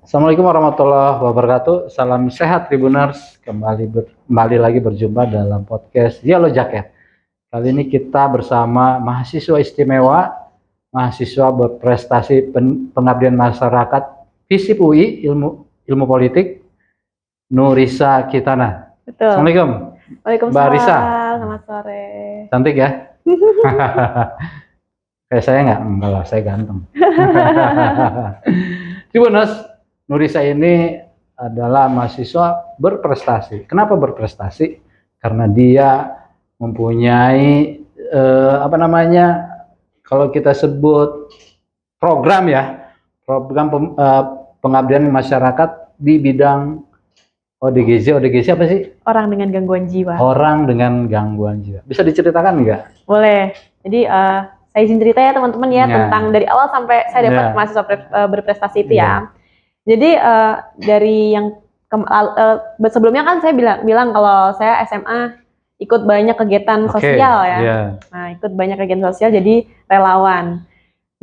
Assalamualaikum warahmatullahi wabarakatuh. Salam sehat Tribuners. Kembali lagi berjumpa dalam podcast Yellow Jacket. Kali ini kita bersama mahasiswa istimewa, mahasiswa berprestasi pengabdian masyarakat FISIP UI Ilmu Politik, Nurisa Kitana. Betul. Assalamualaikum. Waalaikumsalam. Mbak Risa. Selamat sore. Cantik ya? Kayak saya enggak lah, saya ganteng. Tribuners, Nurisa ini adalah mahasiswa berprestasi. Kenapa berprestasi? Karena dia mempunyai kalau kita sebut program pengabdian masyarakat di bidang ODGJ apa sih? Orang dengan gangguan jiwa. Orang dengan gangguan jiwa. Bisa diceritakan nggak? Boleh. Jadi saya izin cerita ya teman-teman ya tentang dari awal sampai saya dapat mahasiswa berprestasi itu ya. Jadi dari yang sebelumnya kan saya bilang kalau saya SMA ikut banyak kegiatan sosial ya. Nah, ikut banyak kegiatan sosial jadi relawan.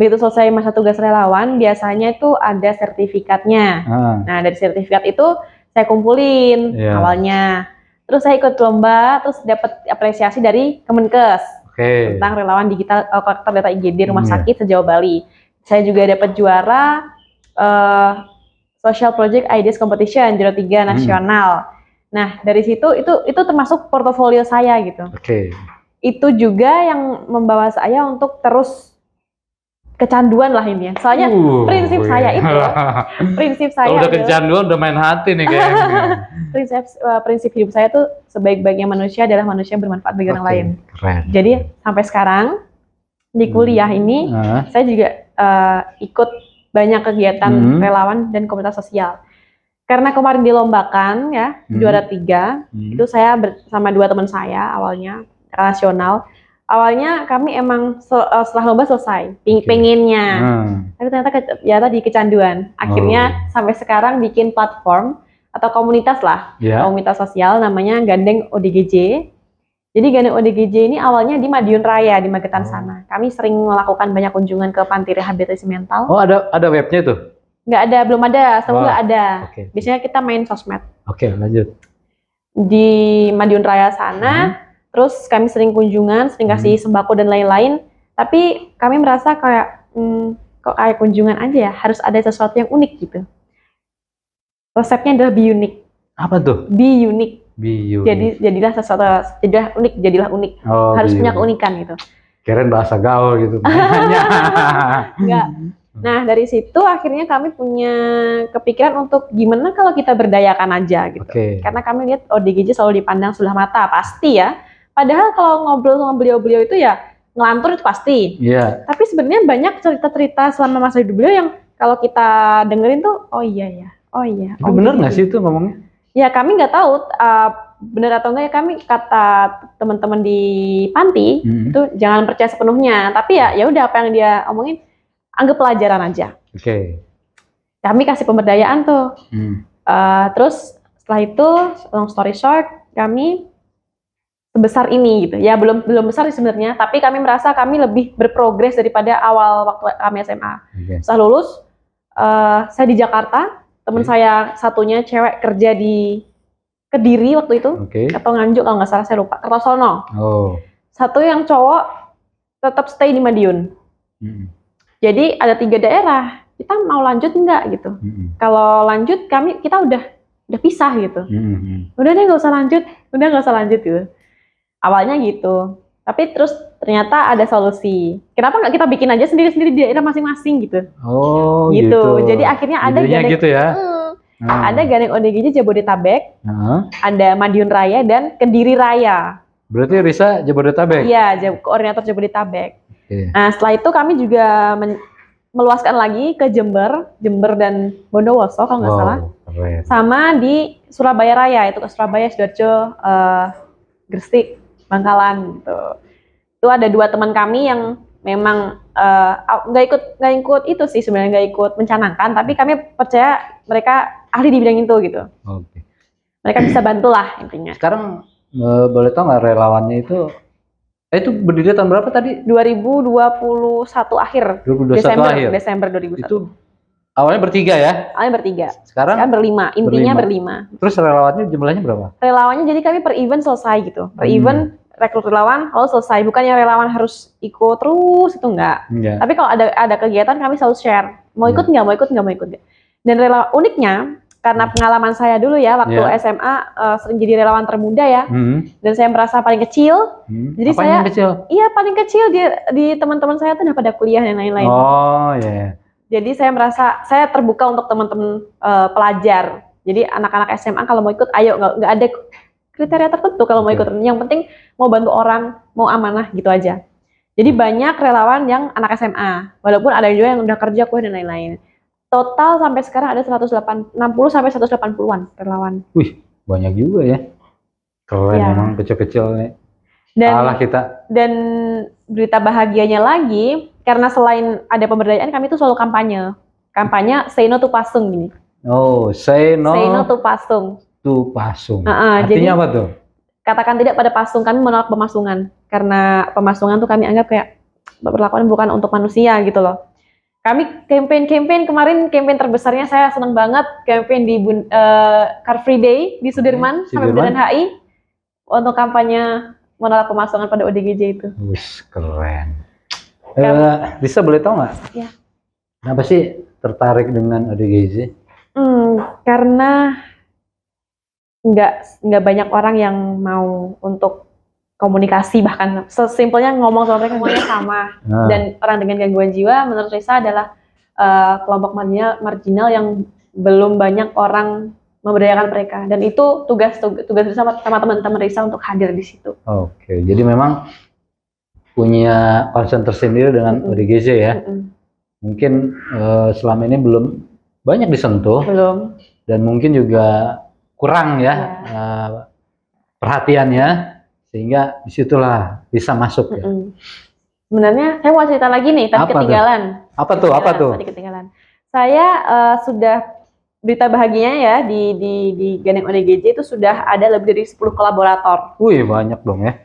Begitu selesai masa tugas relawan, biasanya itu ada sertifikatnya. Nah, dari sertifikat itu saya kumpulin awalnya. Terus saya ikut lomba, terus dapat apresiasi dari Kemenkes tentang relawan digital kolektor data IGD rumah sakit se-Jawa Bali. Saya juga dapat juara Social Project Ideas Competition juara 3 nasional. Nah, dari situ itu termasuk portofolio saya gitu. Itu juga yang membawa saya untuk terus kecanduan lah ini ya. Soalnya prinsip saya udah kecanduan udah main hati nih kayaknya. prinsip hidup saya tuh sebaik-baiknya manusia adalah manusia bermanfaat bagi orang lain. Keren. Jadi sampai sekarang di kuliah ini saya juga ikut banyak kegiatan relawan dan komunitas sosial. Karena kemarin dilombakan ya juara 3, itu saya bersama 2 teman saya awalnya nasional. Awalnya kami emang setelah lomba selesai pengennya, tapi ternyata tadi kecanduan. Akhirnya sampai sekarang bikin platform atau komunitas lah, komunitas sosial namanya Gandeng ODGJ. Jadi Gandeng ODGJ ini awalnya di Madiun Raya di Magetan sana. Kami sering melakukan banyak kunjungan ke panti rehabilitasi mental. Oh, ada webnya tuh? Nggak ada, belum ada, semoga ada. Biasanya kita main sosmed. Lanjut. Di Madiun Raya sana, terus kami sering kunjungan, sering kasih sembako dan lain-lain. Tapi kami merasa kayak, kok kayak kunjungan aja ya, harus ada sesuatu yang unik gitu. Resepnya adalah be unique. Apa tuh? Be unique. Jadilah unik. Harus punya keunikan gitu. Kirain bahasa gaul gitu. Enggak. Nah, dari situ akhirnya kami punya kepikiran untuk gimana kalau kita berdayakan aja gitu. Karena kami lihat ODGJ selalu dipandang sebelah mata, pasti ya. Padahal kalau ngobrol sama beliau-beliau itu ya ngelantur itu pasti. Tapi sebenarnya banyak cerita-cerita selama masa hidup beliau yang kalau kita dengerin tuh, oh iya. Itu bener nggak sih itu ngomongnya? Ya kami nggak tahu benar atau enggak ya, kami kata teman-teman di panti itu jangan percaya sepenuhnya. Tapi ya udah apa yang dia omongin anggap pelajaran aja. Kami kasih pemberdayaan tuh. Terus setelah itu long story short kami sebesar ini gitu. Ya belum besar sebenarnya, tapi kami merasa kami lebih berprogres daripada awal waktu kami SMA. Setelah lulus saya di Jakarta. Teman saya satunya cewek kerja di Kediri waktu itu, atau Nganjuk kalau nggak salah, saya lupa, Kertosono. Satu yang cowok tetap stay di Madiun. Jadi ada 3 daerah, kita mau lanjut nggak gitu. Kalau lanjut kita udah pisah gitu. Udah nggak usah lanjut gitu. Awalnya gitu. Tapi terus ternyata ada solusi. Kenapa nggak kita bikin aja sendiri-sendiri di daerah masing-masing gitu. Gitu. Jadi akhirnya ada Gandeng gitu ya. Ada Gandeng ODGJ Jabodetabek, ada Madiun Raya dan Kediri Raya. Berarti Risa Jabodetabek? Iya, koordinator Jabodetabek. Nah, setelah itu kami juga meluaskan lagi ke Jember dan Bondowoso kalau nggak salah. Sama di Surabaya Raya, itu ke Surabaya, Sidoarjo, Gresik, Bangkalan gitu. Itu ada 2 teman kami yang memang nggak ikut itu sih sebenarnya, nggak ikut mencanangkan, tapi kami percaya mereka ahli di bidang itu gitu. Mereka bisa bantulah intinya. Sekarang boleh tahu nggak relawannya itu berdiri tahun berapa tadi? 2021 akhir. 2021 Desember 2021. Itu Awalnya bertiga ya? Awalnya bertiga. Sekarang berlima, intinya berlima. Terus relawannya jumlahnya berapa? Relawannya jadi kami per event selesai gitu. Per event rekrut relawan, lalu selesai. Bukannya relawan harus ikut terus, itu enggak. Tapi kalau ada kegiatan kami selalu share. Mau ikut nggak, mau ikut nggak, mau ikut nggak. Dan uniknya, karena pengalaman saya dulu ya, waktu SMA sering jadi relawan termuda ya. Dan saya merasa paling kecil. Jadi saya, iya paling kecil di teman-teman saya tuh udah pada kuliah dan lain-lain. Oh iya. Jadi saya merasa saya terbuka untuk teman-teman pelajar. Jadi anak-anak SMA kalau mau ikut, ayo, nggak ada kriteria tertentu kalau mau ikut. Yang penting mau bantu orang, mau amanah gitu aja. Jadi banyak relawan yang anak SMA, walaupun ada juga yang udah kerja, kuliah dan lain-lain. Total sampai sekarang ada 160 sampai 180-an relawan. Wih, banyak juga ya. Keren memang kecil-kecil nih. Kita. Dan berita bahagianya lagi, karena selain ada pemberdayaan, kami tuh selalu kampanye. Kampanye say no to pasung gini. Oh, say no to pasung. Artinya jadi, apa tuh? Katakan tidak pada pasung, kami menolak pemasungan. Karena pemasungan tuh kami anggap kayak perlakuan bukan untuk manusia gitu loh. Kami campaign kemarin, campaign terbesarnya saya senang banget, campaign di Car Free Day di Sudirman sampai Bundaran HI untuk kampanye menolak pemasungan pada ODGJ itu. Wih, keren. Lisa boleh tahu nggak? Ya. Kenapa sih tertarik dengan ODGJ? Karena nggak banyak orang yang mau untuk komunikasi, bahkan sesimpelnya ngomong sama mereka semuanya sama. Dan orang dengan gangguan jiwa menurut Risa adalah kelompok marginal yang belum banyak orang memberdayakan mereka, dan itu tugas Risa sama teman-teman Risa untuk hadir di situ. Oke, jadi memang punya concern tersendiri dengan ODGJ ya. Mungkin selama ini belum banyak disentuh. Belum. Dan mungkin juga kurang ya perhatiannya, sehingga disitulah bisa masuk ya. Sebenarnya saya mau cerita lagi nih, tadi ketinggalan. Apa tuh? Tadi ketinggalan. Saya sudah berita bahagianya ya di Gandeng ODGJ itu sudah ada lebih dari 10 kolaborator. Wih, banyak dong ya.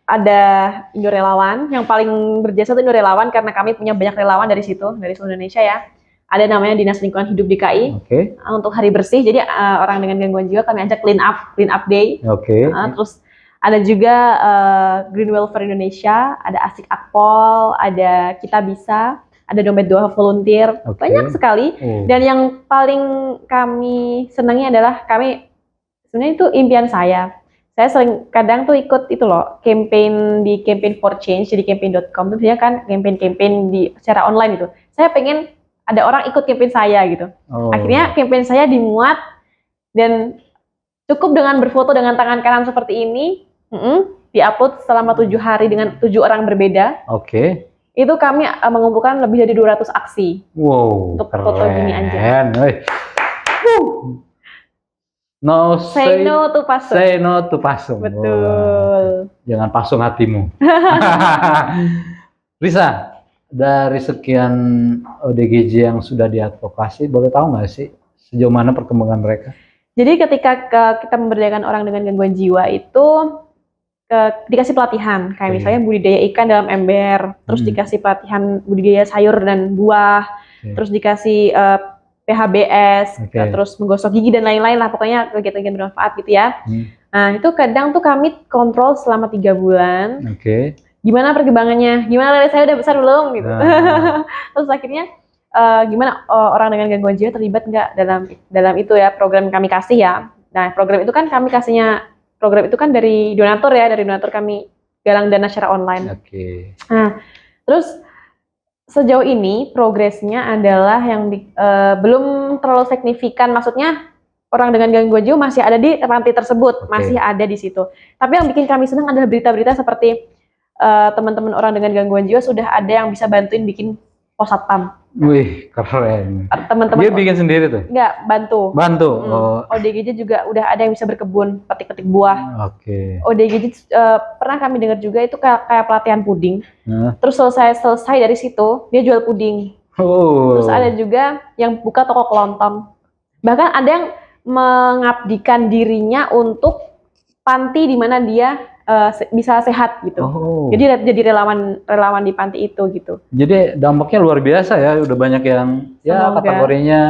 Ada Indo Relawan, yang paling berjasa itu Indo Relawan karena kami punya banyak relawan dari situ, dari seluruh Indonesia ya. Ada namanya Dinas Lingkungan Hidup DKI untuk hari bersih. Jadi orang dengan gangguan jiwa kami ajak clean up day. Terus ada juga Green Welfare Indonesia, ada Asik Akpol, ada Kita Bisa, ada Dompet Dua Volunteer, banyak sekali. Dan yang paling kami senangi adalah sebenarnya itu impian saya. Saya sering kadang tuh ikut itu loh, campaign di Campaign for Change, jadi campaign.com itu biasanya kan campaign di secara online itu. Saya pengen ada orang ikut campaign saya gitu. Akhirnya campaign saya dimuat dan cukup dengan berfoto dengan tangan kanan seperti ini, diupload selama 7 hari dengan 7 orang berbeda. Itu kami mengumpulkan lebih dari 200 aksi. Untuk foto gini aja. Say no to pasung. Say no to pasung. Betul. Jangan pasung hatimu. Risa, dari sekian ODGJ yang sudah diadvokasi, boleh tahu nggak sih sejauh mana perkembangan mereka? Jadi ketika kita memberdayakan orang dengan gangguan jiwa itu dikasih pelatihan, kayak misalnya budidaya ikan dalam ember, terus dikasih pelatihan budidaya sayur dan buah, terus dikasih PHBS, terus menggosok gigi dan lain-lain lah, pokoknya kegiatan-kegiatan bermanfaat gitu ya. Nah itu kadang tuh kami kontrol selama 3 bulan. Gimana perkembangannya? Gimana saya udah besar belum gitu. Terus akhirnya gimana orang dengan gangguan jiwa terlibat nggak dalam itu ya, program kami kasih ya. Nah program itu kan kami kasihnya, program itu kan dari donatur ya, dari donatur kami galang dana secara online. Nah terus sejauh ini progresnya adalah yang belum terlalu signifikan, maksudnya orang dengan gangguan jiwa masih ada di panti tersebut, masih ada di situ. Tapi yang bikin kami senang adalah berita-berita seperti teman-teman orang dengan gangguan jiwa sudah ada yang bisa bantuin bikin pos satpam. Wih, keren. Teman-teman dia bikin sendiri tuh? Enggak, bantu. ODGJ juga udah ada yang bisa berkebun, petik-petik buah. ODGJ pernah kami dengar juga itu kayak pelatihan puding. Terus selesai dari situ dia jual puding. Terus ada juga yang buka toko kelontong. Bahkan ada yang mengabdikan dirinya untuk panti di mana dia bisa sehat gitu. Oh. Jadi relawan di panti itu gitu. Jadi dampaknya luar biasa ya, udah banyak yang ya Semoga. kategorinya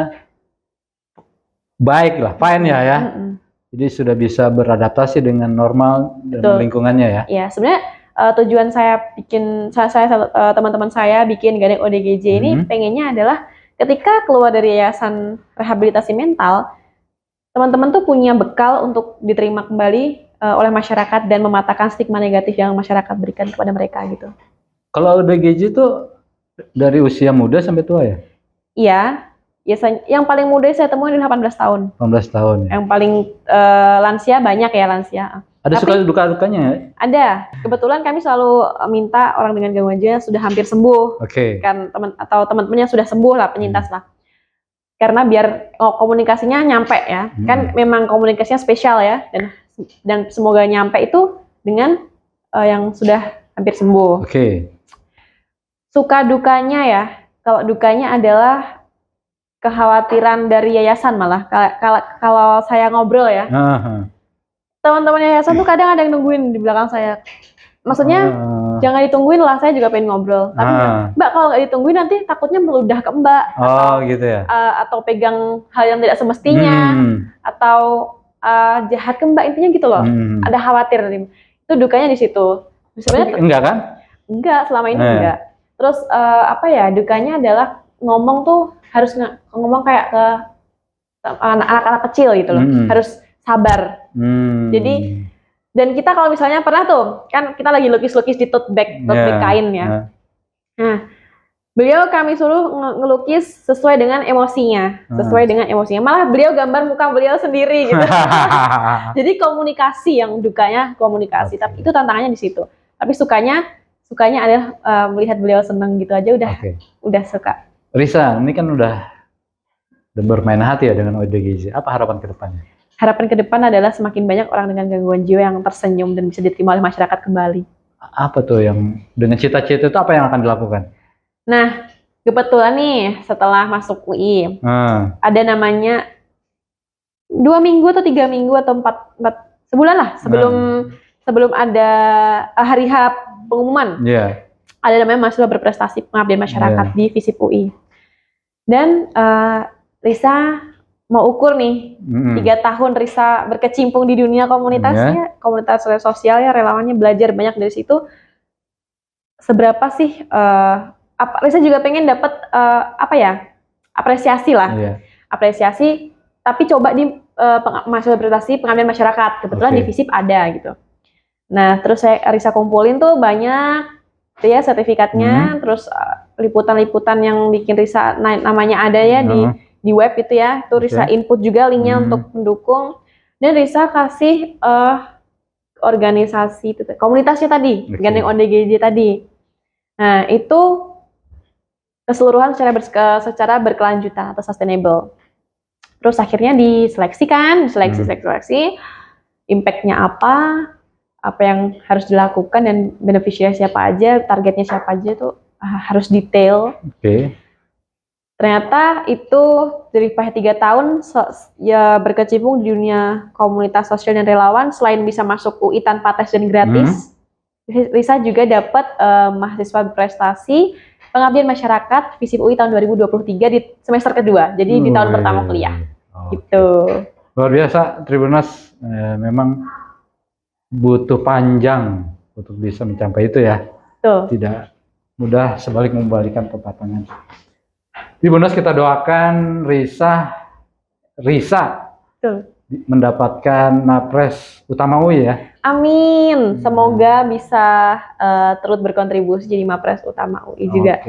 baik lah, fine ya. Jadi sudah bisa beradaptasi dengan normal dan Betul. lingkungannya ya. Ya, sebenarnya tujuan saya bikin teman-teman saya bikin Gandeng ODGJ ini pengennya adalah ketika keluar dari yayasan rehabilitasi mental, teman-teman tuh punya bekal untuk diterima kembali oleh masyarakat dan mematahkan stigma negatif yang masyarakat berikan kepada mereka gitu. Kalau ODGJ itu dari usia muda sampai tua ya? Iya, biasanya yang paling muda saya temui adalah 18 tahun. 18 tahun ya. Yang paling lansia banyak ya lansia. Ada suka duka-dukanya? Ada. Kebetulan kami selalu minta orang dengan gangguan jiwa yang sudah hampir sembuh. Kan teman-temannya sudah sembuh lah, penyintas lah. Karena biar komunikasinya nyampe ya. Kan memang komunikasinya spesial ya, dan semoga nyampe itu dengan yang sudah hampir sembuh. Suka dukanya ya, kalau dukanya adalah kekhawatiran dari yayasan malah. Kalau saya ngobrol ya, teman-teman yayasan tuh kadang ada yang nungguin di belakang saya. Maksudnya jangan ditungguin lah, saya juga pengen ngobrol. Tapi Mbak, kalau nggak ditungguin nanti takutnya meludah ke Mbak. Gitu ya. Atau pegang hal yang tidak semestinya, atau jahat ke Mbak, intinya gitu loh. Ada khawatir. Itu dukanya di situ. Sebenarnya enggak kan? Enggak, selama ini enggak. Terus dukanya adalah ngomong tuh harus ngomong kayak ke anak-anak kecil gitu loh. Harus sabar. Jadi, dan kita kalau misalnya pernah tuh, kan kita lagi lukis-lukis di tote bag kain ya. Nah, beliau kami suruh ngelukis sesuai dengan emosinya. Malah beliau gambar muka beliau sendiri gitu. Jadi komunikasi, yang dukanya komunikasi. Tapi itu tantangannya di situ. Tapi sukanya adalah melihat beliau senang gitu aja udah suka. Risa, ini kan udah bermain hati ya dengan ODGJ. Apa harapan ke depannya? Harapan ke depan adalah semakin banyak orang dengan gangguan jiwa yang tersenyum dan bisa diterima oleh masyarakat kembali. Apa tuh yang dengan cita-cita itu apa yang akan dilakukan? Nah, kebetulan nih setelah masuk UI, ada namanya 2 minggu atau 3 minggu atau 4 sebulan lah sebelum ada hari H pengumuman. Ada namanya mahasiswa berprestasi pengabdian masyarakat di FISIP UI. Dan Risa mau ukur nih 3 tahun Risa berkecimpung di dunia komunitasnya, komunitas sosial ya, relawannya, belajar banyak dari situ. Seberapa sih Risa juga pengen dapat apresiasi lah. Apresiasi, tapi coba di mahasiswa berprestasi pengabdian masyarakat. Kebetulan di FISIP ada gitu. Nah, terus Risa kumpulin tuh banyak ya sertifikatnya, terus liputan-liputan yang bikin Risa namanya ada ya di web itu ya. Tuh Risa input juga linknya untuk mendukung, dan Risa kasih organisasi itu, komunitasnya tadi, Gandeng ODGJ tadi. Nah, itu keseluruhan secara berkelanjutan atau sustainable. Terus akhirnya diseleksi, impact-nya apa yang harus dilakukan, dan beneficiary siapa aja, targetnya siapa aja, tuh harus detail. Ternyata itu dari 3 tahun ya berkecimpung di dunia komunitas sosial dan relawan, selain bisa masuk UI tanpa tes dan gratis, Risa juga dapat mahasiswa berprestasi pengabdian masyarakat FISIP UI tahun 2023 di semester kedua, jadi di tahun pertama kuliah. Gitu. Luar biasa, Tribuners. Memang butuh panjang untuk bisa mencapai itu ya. Tidak mudah, sebalik membalikan telapak tangan. Tribuners, kita doakan Risa mendapatkan Napres Utama UI ya. Amin. Semoga bisa terus berkontribusi jadi Mapres Utama UI juga.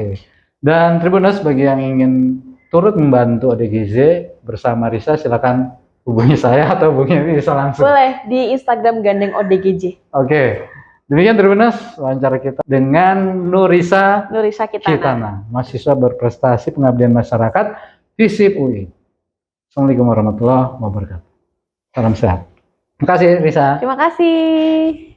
Dan Tribuners, bagi yang ingin turut membantu ODGJ bersama Risa, silakan hubungi saya atau hubungi Risa langsung. Boleh di Instagram Gandeng ODGJ. Demikian Tribuners, wawancara kita dengan Nurisa Kitana, mahasiswa berprestasi pengabdian masyarakat FISIP UI. Assalamualaikum warahmatullahi wabarakatuh. Salam sehat. Terima kasih Risa. Terima kasih.